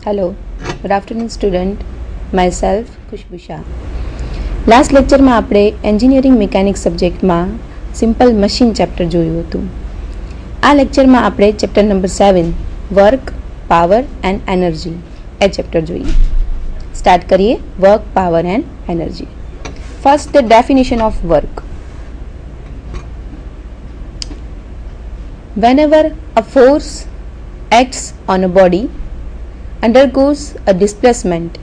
Hello, good afternoon student. Myself Khushboo Shah. Last લેક્ચરમાં આપણે engineering mechanics સબ્જેક્ટમાં સિમ્પલ મશીન ચેપ્ટર જોયું હતું. આ લેક્ચરમાં આપણે chapter number 7 work, power and energy એ ચેપ્ટર જોઈએ. સ્ટાર્ટ કરીએ. Work, power and energy. First the definition of work. Whenever a force acts on a body undergoes a displacement,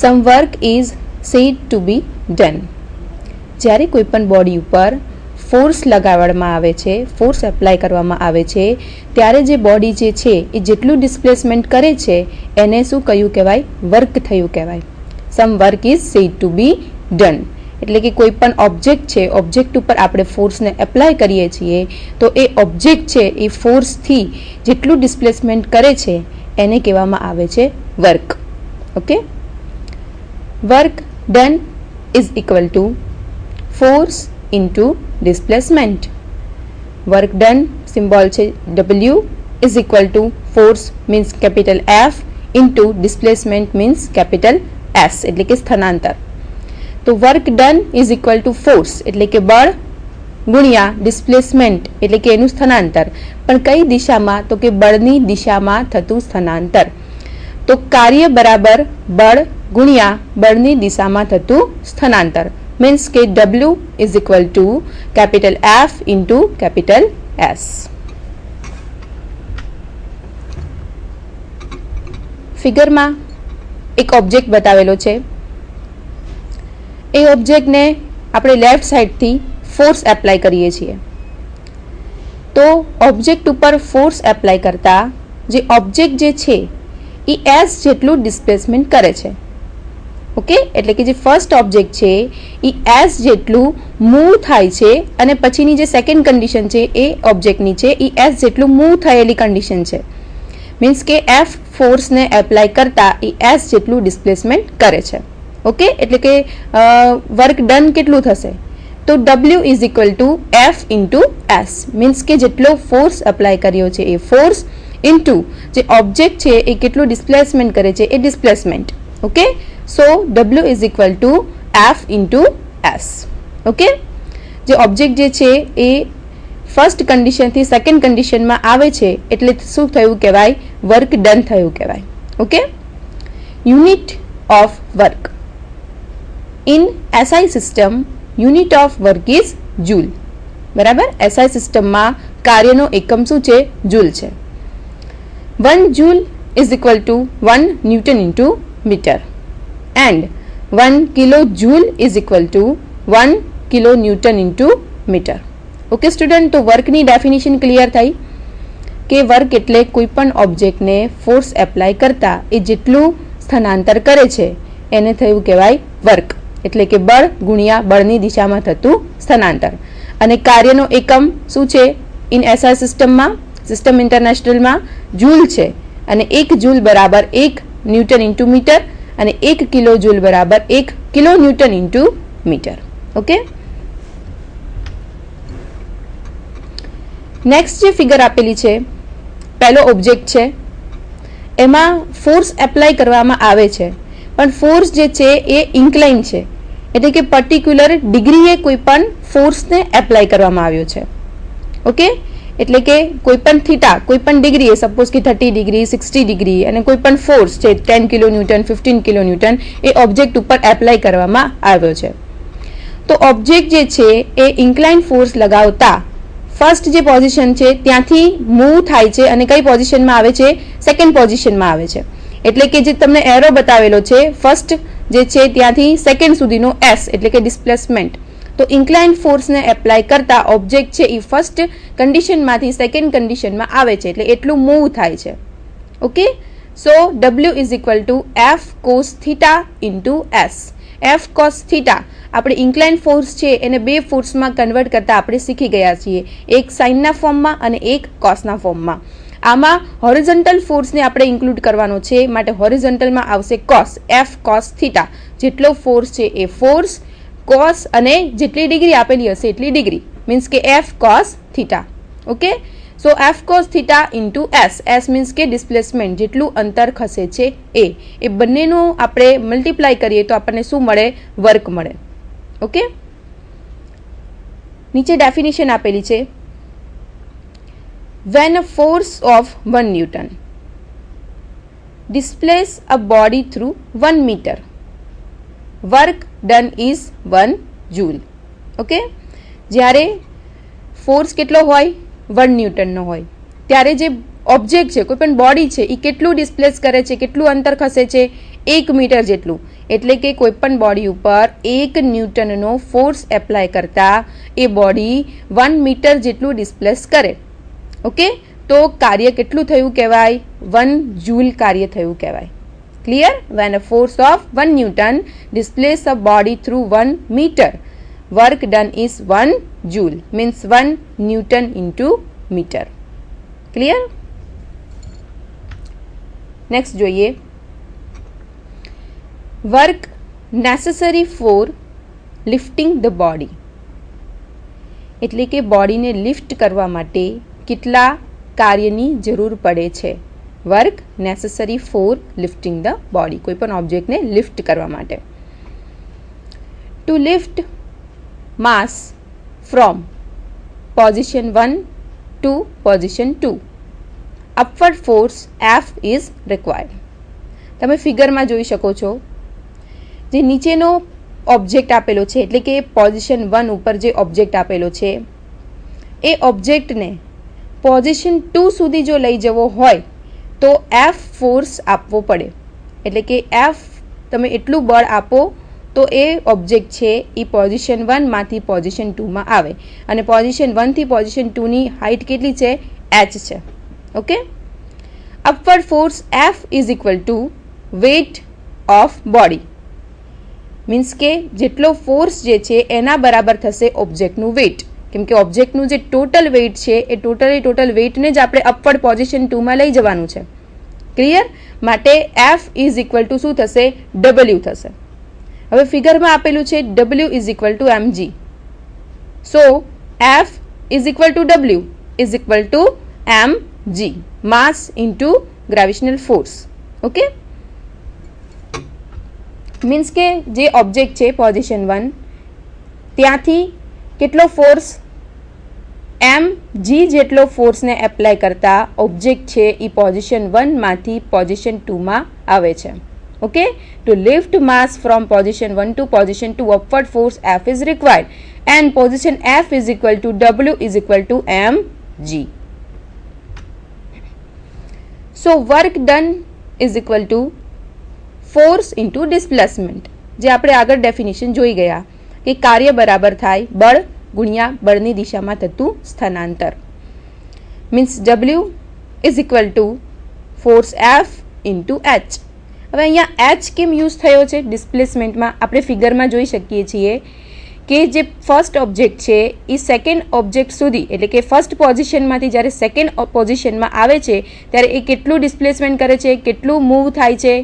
some work is said to be done. જ્યારે કોઈ પણ body ઉપર force લગાવવામાં આવે છે, ફોર્સ એપ્લાય કરવામાં આવે છે, ત્યારે જે બોડી જે છે એ જેટલું ડિસ્પ્લેસમેન્ટ કરે છે એને શું કયું કહેવાય? વર્ક થયું કહેવાય. Some work is said to be done. એટલે કે કોઈ પણ ઓબ્જેક્ટ છે, ઓબ્જેક્ટ ઉપર આપણે ફોર્સને એપ્લાય કરીએ છીએ તો એ ઓબ્જેક્ટ છે એ ફોર્સથી જેટલું ડિસ્પ્લેસમેન્ટ કરે છે એને કહેવામાં આવે છે work. Okay, work done is equal to force into displacement. Work done symbol છે W is equal to force means capital F into displacement means capital S એટલે કે સ્થળાંતર. તો work done is equal to force એટલે કે બળ ગુણ્યા displacement એટલે કે એનું સ્થળાંતર. પણ કઈ દિશામાં? તો કે બળની દિશામાં થતું સ્થળાંતર. તો કાર્ય બરાબર બળ ગુણ્યા બળની દિશામાં થતું સ્થળાંતર મીન્સ કે W is equal two capital F into capital S. ફિગરમાં એક ઓબ્જેક્ટ બતાવેલો છે. એ ઓબ્જેક્ટને આપણે લેફ્ટ સાઈડથી ફોર્સ એપ્લાય કરીએ છીએ. તો ઓબ્જેક્ટ ઉપર ફોર્સ એપ્લાય કરતા જે ઓબ્જેક્ટ જે છે એ એસ જેટલું ડિસ્પ્લેસમેન્ટ કરે છે. ઓકે, એટલે કે જે ફર્સ્ટ ઓબ્જેક્ટ છે એ એસ જેટલું મૂવ થાય છે અને પછીની જે સેકન્ડ કન્ડિશન છે એ ઓબ્જેક્ટની છે એ એસ જેટલું મૂવ થયેલી કન્ડિશન છે. મીન્સ કે એફ ફોર્સને એપ્લાય કરતા એ એસ જેટલું ડિસ્પ્લેસમેન્ટ કરે છે. ઓકે, એટલે કે વર્ક ડન કેટલું થશે? તો W is equal to F into S means કે જેટલો ફોર્સ એપ્લાય કર્યો છે એ ફોર્સ ઇન્ટુ જે ઓબ્જેક્ટ છે એ કેટલું ડિસ્પ્લેસમેન્ટ કરે છે એ displacement. Okay, so W is equal to F into S. ઓકે, જે ઓબ્જેક્ટ જે છે એ ફર્સ્ટ કન્ડિશનથી સેકન્ડ કન્ડિશનમાં આવે છે એટલે શું થયું કહેવાય? વર્ક ડન થયું કહેવાય. Okay, unit of work. In SI system unit of work is joule. બરાબર, SI સિસ્ટમમાં કાર્યનો એકમ શું છે? જૂલ છે. 1 joule is equal to 1 newton into metre and 1 kilo joule is equal to 1 kilo newton into metre. Okay student, તો વર્કની definition clear થઈ કે વર્ક એટલે કોઈ પણ ઓબ્જેક્ટને ફોર્સ એપ્લાય કરતા એ જેટલું સ્થળાંતર કરે છે એને થયું કહેવાય વર્ક. એટલે કે બળ ગુણ્યા બળની દિશામાં થતું સ્થળાંતર. અને કાર્યનો એકમ શું છે? ઇન SI સિસ્ટમમાં, સિસ્ટમ ઇન્ટરનેશનલમાં જૂલ છે અને 1 જૂલ બરાબર 1 ન્યૂટન ઇન્ટુ મીટર અને 1 કિલો જૂલ બરાબર 1 kilo newton into metre. Okay, next જે ફિગર આપેલી છે, પહેલો ઓબ્જેક્ટ છે, એમાં ફોર્સ એપ્લાય કરવામાં આવે છે પણ ફોર્સ જે છે એ ઇન્ક્લાઇન છે એટલે કે પર્ટિક્યુલર ડિગ્રીએ કોઈ પણ ફોર્સને એપ્લાય કરવામાં આવ્યો છે. ઓકે, એટલે કે કોઈ પણ થીટા, કોઈ પણ ડિગ્રીએ, સપોઝ કે 30 ડિગ્રી, 60 ડિગ્રી અને કોઈ પણ ફોર્સ છે 10 કિલો ન્યૂટન, 15 કિલો ન્યૂટન એ ઓબ્જેક્ટ ઉપર એપ્લાય કરવામાં આવ્યો છે. તો ઓબ્જેક્ટ જે છે એ ઇન્ક્લાઇન ફોર્સ લગાવતા ફર્સ્ટ જે પોઝિશન છે ત્યાંથી મૂવ થાય છે અને કઈ પોઝિશનમાં આવે છે? સેકન્ડ પોઝિશનમાં આવે છે. એટલે કે જે તમને એરો બતાવેલો છે ફર્સ્ટ જે છે ત્યાંથી સેકન્ડ સુધીનો S એટલે કે ડિસ્પ્લેસમેન્ટ. તો ઇન્ક્લાઇન ફોર્સને એપ્લાય કરતા ઓબ્જેક્ટ છે એ ફર્સ્ટ કન્ડિશનમાંથી સેકન્ડ કન્ડિશનમાં આવે છે એટલે એટલું મૂવ થાય છે. Okay, so W is equal to F cos theta into S. F cos theta આપણે ઇન્ક્લાઇન ફોર્સ છે એને બે ફોર્સમાં કન્વર્ટ કરતા આપણે શીખી ગયા છીએ, એક સાઇનના ફોર્મમાં અને એક કોસના ફોર્મમાં. આમાં હોરિઝોન્ટલ ફોર્સને આપણે ઇન્ક્લુડ કરવાનો છે માટે હોરિઝોન્ટલમાં આવશે કોસ, F cos થીટા. જેટલો ફોર્સ છે એ ફોર્સ, કોસ અને જેટલી ડિગ્રી આપેલી હશે એટલી ડિગ્રી મીન્સ કે F cos theta. Okay, so so F cos theta into S means કે ડિસ્પ્લેસમેન્ટ જેટલું અંતર ખસે છે એ બંનેનું આપણે મલ્ટીપ્લાય કરીએ તો આપણને શું મળે? વર્ક મળે. ઓકે, નીચે ડેફિનેશન આપેલી છે. Van a force of 1 newton displace a body through 1 meter, work done is 1 joule. Okay, જ્યારે ફોર્સ કેટલો હોય? 1 ન્યૂટનનો હોય ત્યારે જે ઓબ્જેક્ટ છે, કોઈ પણ બોડી છે, એ કેટલું ડિસ્પ્લેસ કરે છે, કેટલું અંતર ખસે છે? 1 મીટર જેટલું. એટલે કે કોઈ પણ બોડી ઉપર 1 ન્યૂટનનો ફોર્સ એપ્લાય કરતા એ બોડી 1 મીટર જેટલું ડિસ્પ્લેસ કરે. ઓકે, તો કાર્ય કેટલું થયું કહેવાય? 1 જૂલ કાર્ય થયું કહેવાય. Clear? When a force of 1 newton displace a body through 1 metre, work done is 1 joule means 1 newton into metre. Clear? Next જોઈએ. Work necessary for lifting the body, એટલે કે બોડીને લિફ્ટ કરવા માટે કેટલા કાર્યની જરૂર પડે છે? Work necessary for lifting the body, કોઈ પણ ઓબ્જેક્ટને લિફ્ટ કરવા માટે. To lift mass from position 1 to position 2, upward force F is required. તમે ફિગરમાં જોઈ શકો છો, જે નીચેનો ઓબ્જેક્ટ આપેલો છે, એટલે કે પોઝિશન 1 ઉપર જે ઓબ્જેક્ટ આપેલો છે, એ ઓબ્જેક્ટને પોઝિશન 2 સુધી જો લઈ જવો હોય તો એફ ફોર્સ આપવો પડે. એટલે કે એફ તમે એટલું બળ આપો તો એ ઓબ્જેક્ટ છે એ પોઝિશન 1 માંથી પોઝિશન 2 માં આવે. અને પોઝિશન 1 થી પોઝિશન 2 ની હાઇટ કેટલી છે? h છે. Okay, upward force F is equal to weight of body, means કે જેટલો ફોર્સ જે છે એના બરાબર થશે ઓબ્જેક્ટનું વેઇટ. કેમ કે ઓબ્જેક્ટનું જે ટોટલ વેઇટ છે એ ટોટલ વેઇટને જ આપણે અપવર્ડ પોઝિશન 2 માં લઈ જવાનું છે. ક્લિયર? માટે એફ ઇઝ ઇક્વલ ટુ શું થશે? ડબલ્યુ થશે. હવે ફિગરમાં આપેલું છે W is equal to mg. So F is equal to W is equal to mg, mass into gravitational force. Okay, means કે જે ઓબ્જેક્ટ છે પોઝિશન 1 ત્યાંથી કેટલો ફોર્સ? mg જેટલો ફોર્સને એપ્લાય કરતા ઓબ્જેક્ટ છે એ પોઝિશન 1 માંથી પોઝિશન 2 માં આવે છે. Okay, to lift mass from position 1 to position 2, upward force F is required and position F is equal to W is equal to mg. So work done is equal to force into displacement, જે આપણે આગળ definition જોઈ ગયા કે કાર્ય બરાબર થાય બળ ગુણ્યા બળની દિશામાં થતું સ્થાનાંતર. Means W is equal to force F into H. હવે અહીંયા એચ કેમ યુઝ થયો છે ડિસ્પ્લેસમેન્ટમાં? આપણે ફિગરમાં જોઈ શકીએ છીએ કે જે ફર્સ્ટ ઓબ્જેક્ટ છે એ સેકન્ડ ઓબ્જેક્ટ સુધી, એટલે કે ફર્સ્ટ પોઝિશનમાંથી જ્યારે સેકન્ડ પોઝિશનમાં આવે છે ત્યારે એ કેટલું ડિસ્પ્લેસમેન્ટ કરે છે, કેટલું મૂવ થાય છે?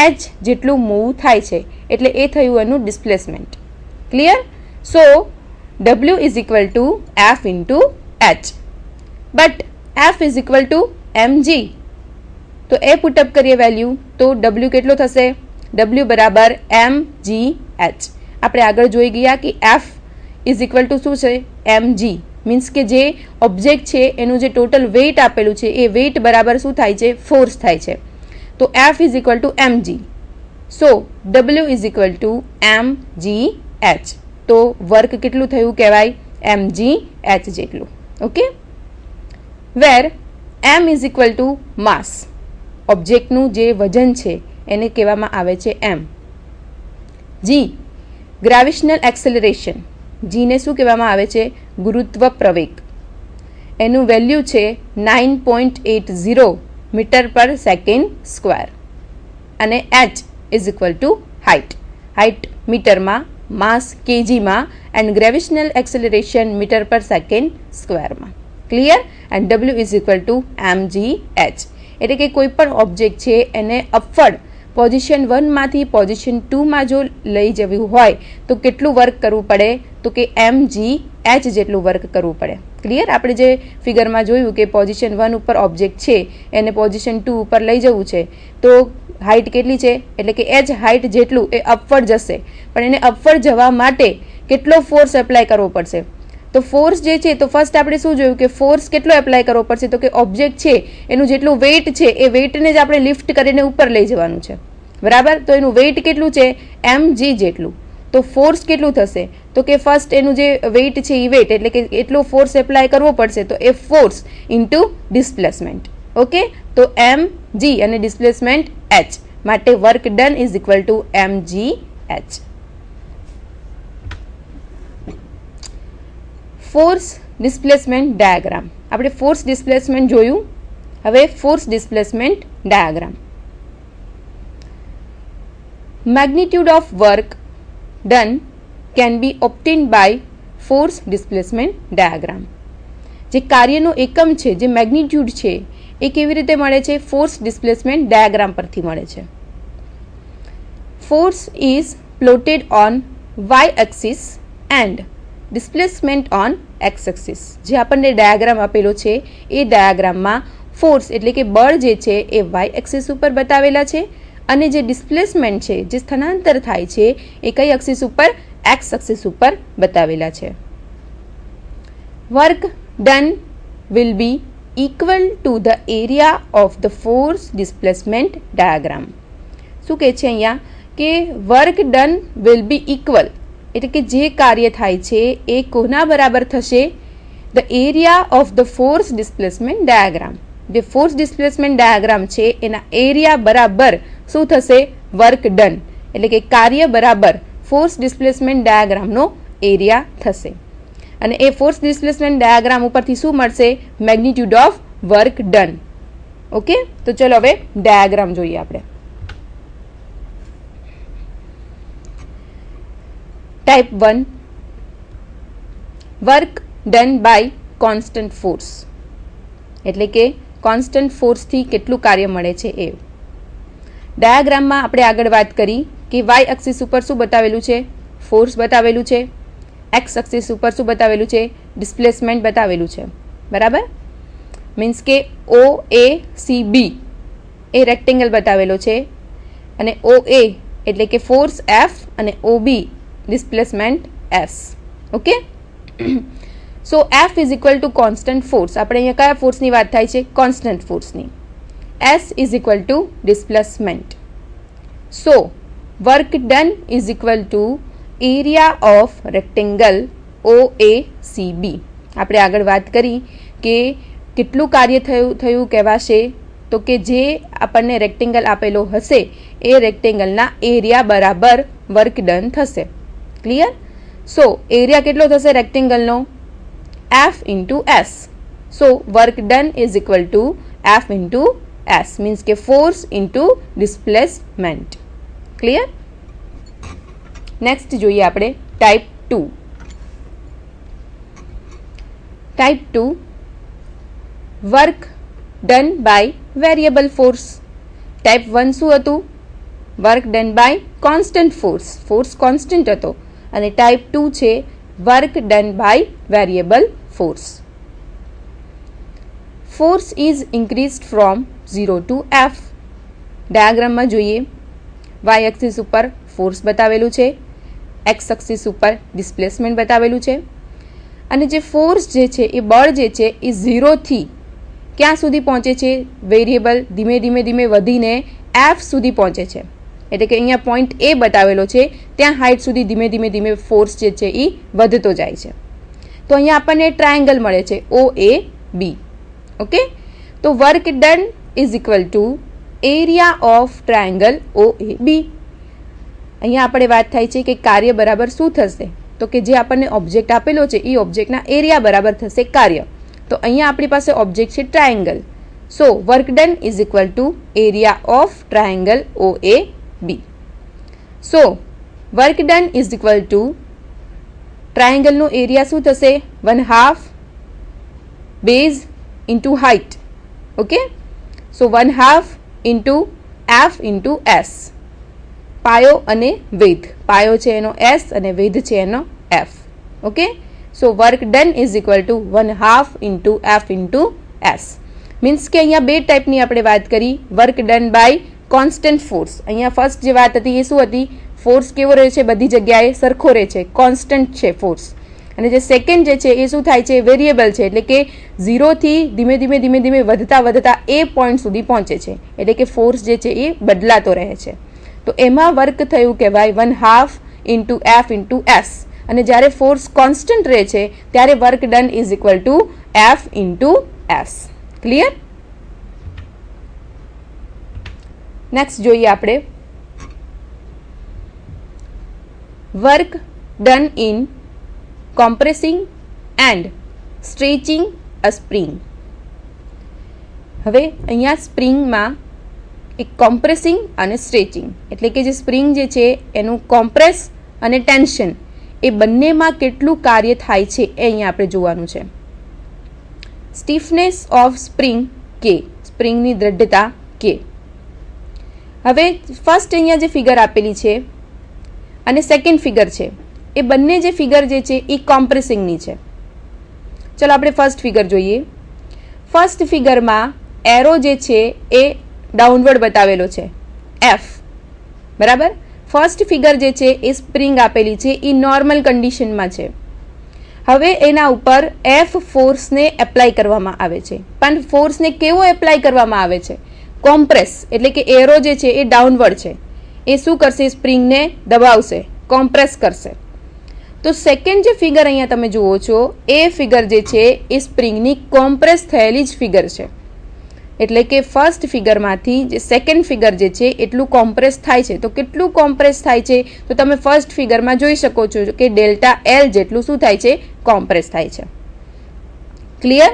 એચ જેટલું મૂવ થાય છે, એટલે એ થયું એનું displacement. Clear? So W is equal to F into H, but F is equal to mg. તો એ પુટઅપ કરીએ વેલ્યુ તો W કેટલો થશે? W બરાબર mgh. આપણે આગળ જોઈ ગયા કે F ઇઝ ઇક્વલ ટુ શું છે? mg. મીન્સ કે જે ઓબ્જેક્ટ છે એનું જે ટોટલ વેઇટ આપેલું છે એ વેઇટ બરાબર શું થાય છે? ફોર્સ થાય છે. તો F is equal to mg. So W is equal to mgh. તો વર્ક કેટલું થયું કહેવાય? mgh જેટલું. Okay, where m is equal to mass, ઓબ્જેક્ટનું જે વજન છે એને કહેવામાં આવે છે m. g gravitational acceleration, g ને શું કહેવામાં આવે છે? ગુરુત્વ પ્રવેગ. એનું વેલ્યુ છે 9.80 મીટર પર સેકન્ડ સ્ક્વેર. અને h is equal to height, height મીટરમાં, માસ કેજીમાં and gravitational acceleration metre per second સ્ક્વેરમાં. Clear? And W is equal to mgh. એટલે કે કોઈ પણ ઓબ્જેક્ટ છે એને અપવર્ડ પોઝિશન 1માંથી પોઝિશન 2માં જો લઈ જવું હોય તો કેટલું વર્ક કરવું પડે? તો કે mgh જેટલું વર્ક કરવું પડે. ક્લિયર? આપણે જે ફિગરમાં જોયું કે પોઝિશન 1 ઉપર ઓબ્જેક્ટ છે એને પોઝિશન 2 ઉપર લઈ જવું છે તો હાઇટ કેટલી છે? એટલે કે h હાઇટ જેટલું એ અપવર્ડ જશે, પણ એને અપવર્ડ જવા માટે કેટલો ફોર્સ એપ્લાય કરવો પડશે? તો ફોર્સ જે છે તો ફર્સ્ટ આપણે શું જોયું કે ફોર્સ કેટલો એપ્લાય કરવો પડશે? તો કે ઓબ્જેક્ટ છે એનું જેટલું વેઇટ છે એ વેઇટને જ આપણે લિફ્ટ કરીને ઉપર લઈ જવાનું છે, બરાબર? તો એનું વેઇટ કેટલું છે? mg જેટલું. તો ફોર્સ કેટલું થશે? તો કે ફર્સ્ટ એનું જે વેઇટ છે એ વેઇટ એટલે કે એટલો ફોર્સ એપ્લાય કરવો પડશે, તો એ ફોર્સ ઇન્ટુ ડિસ્પ્લેસમેન્ટ. ઓકે, તો mg અને ડિસ્પ્લેસમેન્ટ h માટે work done is equal to mgh. Force displacement diagram. આપણે ફોર્સ ડિસ્પ્લેસમેન્ટ જોયું, હવે force displacement diagram. Magnitude of work done can be obtained by force displacement diagram. જે કાર્યનો એકમ છે, જે મેગ્નિટ્યુડ છે, એ કેવી રીતે મળે છે? ફોર્સ ડિસ્પ્લેસમેન્ટ ડાયાગ્રામ પરથી મળે છે. Force is plotted on y axis and displacement on X axis. જે આપણને ડાયાગ્રામ આપેલો છે એ ડાયાગ્રામમાં ફોર્સ એટલે કે બળ જે છે એ y એક્સિસ ઉપર બતાવેલા છે અને જે ડિસ્પ્લેસમેન્ટ છે, જે સ્થળાંતર થાય છે, એ કઈ એક્સિસ ઉપર? એક્સ એક્સિસ ઉપર બતાવેલા છે. Work done will be equal to the area of the force displacement diagram. શું કહે છે અહીંયા? કે work done will be equal એટલે કે જે કાર્ય થાય છે એ કોના બરાબર થશે? The area of the force displacement diagram. જે ફોર્સ ડિસ્પ્લેસમેન્ટ ડાયાગ્રામ છે એના એરિયા બરાબર શું થશે? વર્ક ડન એટલે કે કાર્ય બરાબર ફોર્સ ડિસ્પ્લેસમેન્ટ ડાયાગ્રામનો એરિયા થશે. અને એ ફોર્સ ડિસ્પ્લેસમેન્ટ ડાયાગ્રામ ઉપરથી શું મળશે? Magnitude of work done. Okay, તો ચલો હવે ડાયાગ્રામ જોઈએ આપણે. Type 1 work done by constant force એટલે કે કોન્સ્ટન્ટ ફોર્સથી કેટલું કાર્ય મળે છે એ. ડાયાગ્રામમાં આપણે આગળ વાત કરી કે વાય એક્સિસ ઉપર શું બતાવેલું છે? ફોર્સ બતાવેલું છે. એક્સ એક્સિસ ઉપર શું બતાવેલું છે? ડિસ્પ્લેસમેન્ટ બતાવેલું છે, બરાબર? મીન્સ કે ઓ A C B A rectangle બતાવેલો છે અને ઓ એ એટલે કે ફોર્સ એફ અને O B displacement S. Okay, so F is equal to constant force. આપણે અહીંયા કયા ફોર્સની વાત થાય છે? કોન્સ્ટન્ટ ફોર્સની. S is equal to displacement. So work done is equal to area of rectangle O A C B. આપણે આગળ વાત કરી કે કેટલું કાર્ય થયું કહેવાશે? તો કે જે આપણને રેક્ટેંગલ આપેલો હશે એ રેક્ટેંગલના એરિયા બરાબર વર્ક ડન થશે. ક્લિયર? સો એરિયા કેટલો થશે રેક્ટેંગલનો? F into S. So work done is equal to F into S means કે force into displacement. Clear? Next જોઈએ આપણે type 2. Type 2 work done by variable force. Type 1 શું હતું? Work done by constant force. Force constant હતો. અને type 2 છે work done by variable force. Force is increased from 0 to F. ડાયાગ્રામમાં જોઈએ Y axis ઉપર ફોર્સ બતાવેલું છે, એક્સ એક્સિસ ઉપર ડિસ્પ્લેસમેન્ટ બતાવેલું છે અને જે ફોર્સ જે છે એ બળ જે છે એ 0 થી ક્યાં સુધી પહોંચે છે? વેરિયેબલ ધીમે ધીમે ધીમે વધીને એફ સુધી પહોંચે છે. એટલે કે અહીંયા પોઈન્ટ એ બતાવેલો છે ત્યાં હાઇટ સુધી ધીમે ધીમે ધીમે ફોર્સ જે છે એ વધતો જાય છે. તો અહીંયા આપણને ટ્રાયેંગલ મળે છે ઓ એ બી. ઓકે, તો work done is equal to area of triangle O A B. અહીંયા આપણે વાત થાય છે કે કાર્ય બરાબર શું થશે? તો કે જે આપણને ઓબ્જેક્ટ આપેલો છે એ ઓબ્જેક્ટના એરિયા બરાબર થશે કાર્ય. તો અહીંયા આપણી પાસે ઓબ્જેક્ટ છે triangle. So work done is equal to area of triangle O A B. So work done is equal to ટ્રાયેંગલનો એરિયા શું થશે? 1/2 base into height. Okay, so 1/2 into F into S, પાયો અને વેધ, પાયો છે એનો એસ અને વેધ છે એનો F. Okay, so work done is equal to 1/2 into F into S. Means કે અહીંયા બે ટાઈપની આપણે વાત કરી, work done by constant force. અહીંયા ફર્સ્ટ જે વાત હતી એ શું હતી, ફોર્સ કેવો રહે છે, બધી જગ્યાએ સરખો રહે છે, કોન્સ્ટન્ટ છે ફોર્સ. અને જે સેકન્ડ જે છે એ શું થાય છે, વેરિયેબલ છે, એટલે કે 0થી ધીમે ધીમે વધતા એ પોઈન્ટ સુધી પહોંચે છે, એટલે કે ફોર્સ જે છે એ બદલાતો રહે છે. તો એમાં વર્ક થયું કહેવાય 1/2 ઇન્ટુ એફ ઇન્ટુ એસ. અને જ્યારે ફોર્સ કોન્સ્ટન્ટ રહે છે ત્યારે work done is equal to F into S. Clear? Next જોઈએ આપણે work done in compressing and stretching a spring. હવે અહીંયા સ્પ્રિંગમાં એક કોમ્પ્રેસિંગ અને સ્ટ્રેચિંગ, એટલે કે જે સ્પ્રિંગ જે છે એનું કોમ્પ્રેસ અને ટેન્શન એ બંનેમાં કેટલું કાર્ય થાય છે એ અહીંયા આપણે જોવાનું છે. સ્ટીફનેસ ઓફ સ્પ્રિંગ કે, સ્પ્રિંગની દ્રઢતા કે. હવે ફર્સ્ટ અહીંયા જે ફિગર આપેલી છે અને સેકન્ડ ફિગર છે એ બંને જે ફિગર જે છે એ કોમ્પ્રેસિંગની છે. ચલો આપણે ફર્સ્ટ ફિગર જોઈએ. ફર્સ્ટ ફિગરમાં એરો જે છે એ ડાઉનવર્ડ બતાવેલો છે, એફ, બરાબર. ફર્સ્ટ ફિગર જે છે એ સ્પ્રિંગ આપેલી છે, એ નોર્મલ કન્ડિશનમાં છે. હવે એના ઉપર એફ ફોર્સને એપ્લાય કરવામાં આવે છે, પણ ફોર્સને કેવો એપ્લાય કરવામાં આવે છે, કોમ્પ્રેસ, એટલે કે એરો જે છે એ ડાઉનવર્ડ છે, એ શું કરશે, સ્પ્રિંગને દબાવશે, કોમ્પ્રેસ કરશે. તો સેકન્ડ જે ફિગર અહીંયા તમે જુઓ છો એ ફિગર જે છે એ સ્પ્રિંગની કોમ્પ્રેસ થયેલી જ ફિગર છે. એટલે કે ફર્સ્ટ ફિગરમાંથી જે સેકન્ડ ફિગર જે છે એટલું કોમ્પ્રેસ થાય છે. તો કેટલું કોમ્પ્રેસ થાય છે તો તમે ફર્સ્ટ ફિગરમાં જોઈ શકો છો કે ડેલ્ટા એલ જેટલું શું થાય છે, કોમ્પ્રેસ થાય છે. ક્લિયર?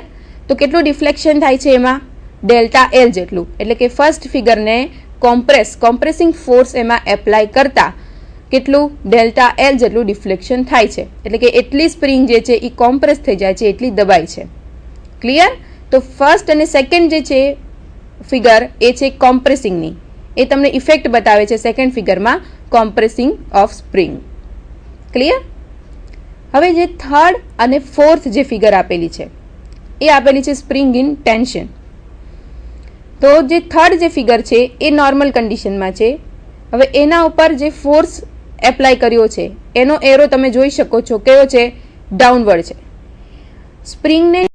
તો કેટલું ડિફ્લેક્શન થાય છે એમાં, ડેલ્ટા એલ જેટલું. એટલે કે ફર્સ્ટ ફિગરને કોમ્પ્રેસિંગ ફોર્સ એમાં એપ્લાય કરતા કેટલું, ડેલ્ટા એલ જેટલું ડિફ્લેક્શન થાય છે. એટલે કે એટલી સ્પ્રિંગ જે છે એ કોમ્પ્રેસ થઈ જાય છે, એટલી દબાય છે. ક્લિયર? તો ફર્સ્ટ અને સેકન્ડ જે છે ફિગર એ છે કોમ્પ્રેસિંગની, એ તમને ઇફેક્ટ બતાવે છે સેકન્ડ ફિગરમાં કોમ્પ્રેસિંગ ઓફ સ્પ્રિંગ. ક્લિયર? હવે જે થર્ડ અને ફોર્થ જે ફિગર આપેલી છે એ આપેલી છે સ્પ્રિંગ ઇન ટેન્શન. તો જે થર્ડ જે ફિગર છે એ નોર્મલ કન્ડિશનમાં છે. હવે એના ઉપર જે ફોર્સ એપ્લાય કર્યો છે એનો એરો તમે જોઈ શકો છો કેવો છે, ડાઉનવર્ડ છે. સ્પ્રિંગને